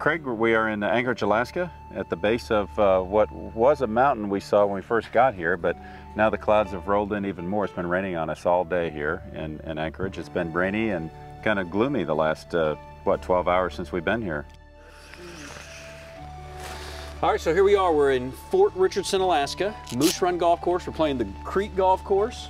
Craig, we are in Anchorage, Alaska, at the base of what was a mountain we saw when we first got here, but now the clouds have rolled in even more. It's been raining on us all day here in Anchorage. It's been rainy and kind of gloomy the last, 12 hours since we've been here. All right, so here we are. We're in Fort Richardson, Alaska, Moose Run Golf Course. We're playing the Creek Golf Course.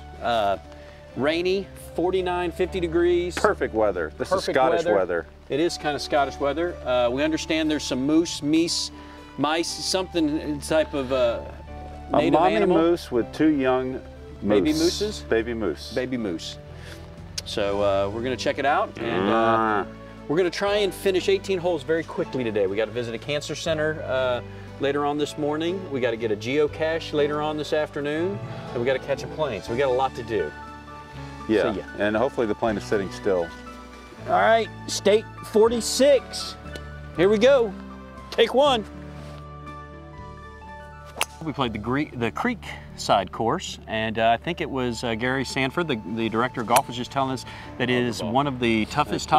Rainy, 49, 50 degrees. Perfect weather. This is Scottish weather. It is kind of Scottish weather. We understand there's some moose, meese, mice, something type of native a mommy animal. moose with 2 young moose. Baby mooses? Baby moose. Baby moose. So we're gonna check it out, and we're gonna try and finish 18 holes very quickly today. We got to visit a cancer center later on this morning. We got to get a geocache later on this afternoon, and we got to catch a plane. So we got a lot to do. Yeah, and hopefully the plane is sitting still. All right, State 46. Here we go. Take one. We played the Creek side course, and I think it was Gary Sanford, the director of golf, was just telling us that it is one of the toughest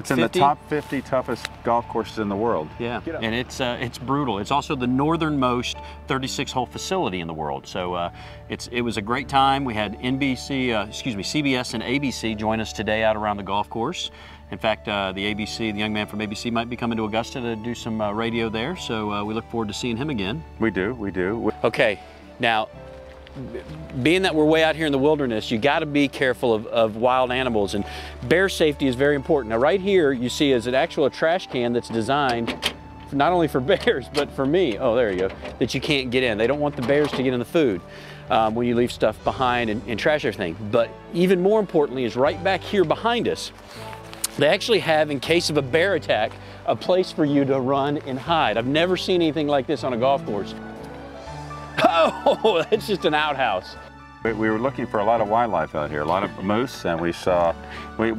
It's in the top 50 toughest golf courses in the world. Yeah, and it's brutal. It's also the northernmost 36-hole facility in the world. So it was a great time. We had CBS and ABC join us today out around the golf course. In fact, the young man from ABC might be coming to Augusta to do some radio there. So we look forward to seeing him again. We do. Okay, now, being that we're way out here in the wilderness, you got to be careful of wild animals, and bear safety is very important. Now right here you see is an actual trash can that's designed not only for bears but for me. Oh, there you go. That you can't get in. They don't want the bears to get in the food when you leave stuff behind and trash everything. But even more importantly is right back here behind us, they actually have, in case of a bear attack, a place for you to run and hide. I've never seen anything like this on a golf course. Oh, that's just an outhouse. We were looking for a lot of wildlife out here, a lot of moose, and we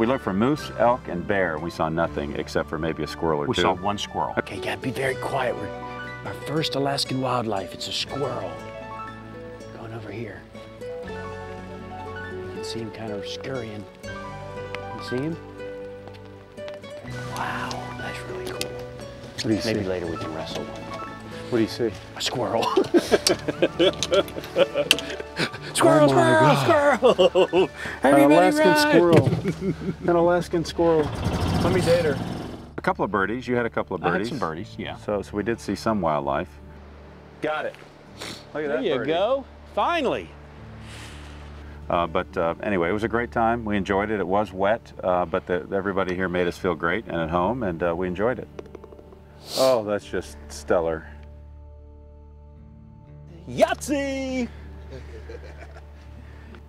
looked for moose, elk, and bear. We saw nothing except for maybe a squirrel or 2. We saw 1 squirrel. Okay, gotta be very quiet. Our first Alaskan wildlife, it's a squirrel. Going over here. You can see him kind of scurrying. You see him? Wow, that's really cool. What do you see? Maybe later we can wrestle one. What do you see? A squirrel. Squirrel, squirrel! An Alaskan squirrel. An Alaskan squirrel. Let me date her. A couple of birdies. You had a couple of birdies. I had some birdies, yeah. So we did see some wildlife. Got it. Look at that birdie. There you go. Finally. Anyway, it was a great time. We enjoyed it. It was wet, but everybody here made us feel great and at home, and we enjoyed it. Oh, that's just stellar. Yahtzee!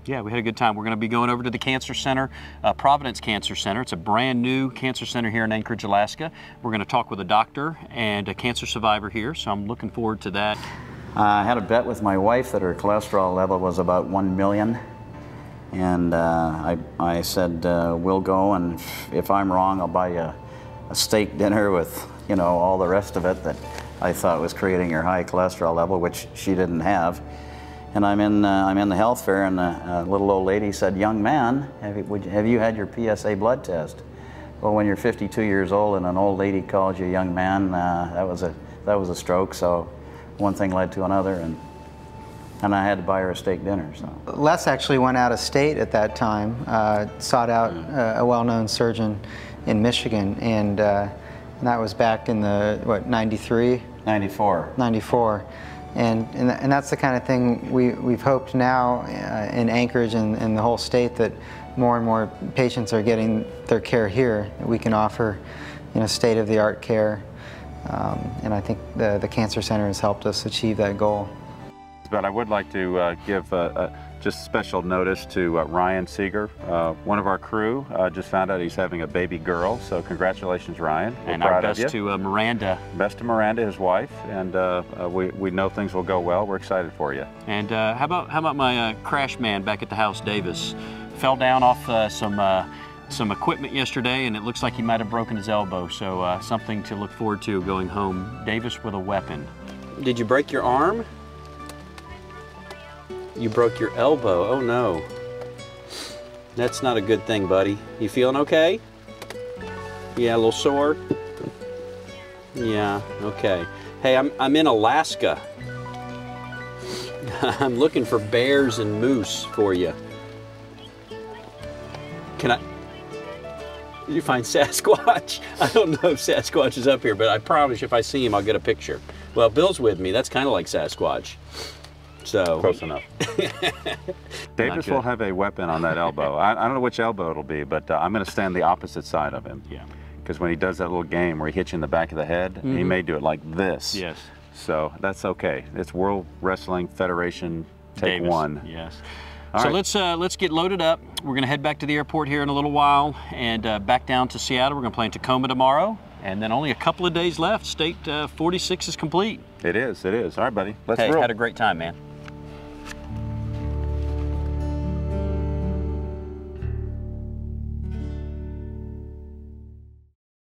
Yeah, we had a good time. We're going to be going over to the Cancer Center, Providence Cancer Center. It's a brand new cancer center here in Anchorage, Alaska. We're going to talk with a doctor and a cancer survivor here, so I'm looking forward to that. I had a bet with my wife that her cholesterol level was about 1 million. And I said, we'll go, and if I'm wrong, I'll buy you a steak dinner with, all the rest of it that I thought was creating her high cholesterol level, which she didn't have. And I'm in the health fair, and a little old lady said, "Young man, have you had your PSA blood test?" Well, when you're 52 years old and an old lady calls you a young man, that was a stroke. So one thing led to another, and I had to buy her a steak dinner. So Les actually went out of state at that time, sought out a well-known surgeon in Michigan, and that was back in the, what, 93? 94. 94. And that's the kind of thing we've hoped now in Anchorage and the whole state, that more and more patients are getting their care here. We can offer, state-of-the-art care, and I think the Cancer Center has helped us achieve that goal. But I would like to give just special notice to Ryan Seeger. One of our crew just found out he's having a baby girl, so congratulations, Ryan. And our best to Miranda. Best to Miranda, his wife, and we know things will go well. We're excited for you. And how about my crash man back at the house, Davis? Fell down off some equipment yesterday, and it looks like he might have broken his elbow, so something to look forward to going home. Davis with a weapon. Did you break your arm? You broke your elbow. Oh no. That's not a good thing, buddy. You feeling okay? Yeah, a little sore? Yeah, okay. Hey, I'm in Alaska. I'm looking for bears and moose for you. Did you find Sasquatch? I don't know if Sasquatch is up here, but I promise you if I see him, I'll get a picture. Well, Bill's with me. That's kind of like Sasquatch. So Close enough. Davis will have a weapon on that elbow. I don't know which elbow it'll be, but I'm going to stand the opposite side of him. Yeah. Because when he does that little game where he hits you in the back of the head, he may do it like this. Yes. So that's okay. It's World Wrestling Federation Take Davis. 1. Yes. All So right. let's get loaded up. We're going to head back to the airport here in a little while and back down to Seattle. We're going to play in Tacoma tomorrow, and then only a couple of days left. State 46 is complete. It is. All right, buddy. Let's Hey, roll. had a great time, man.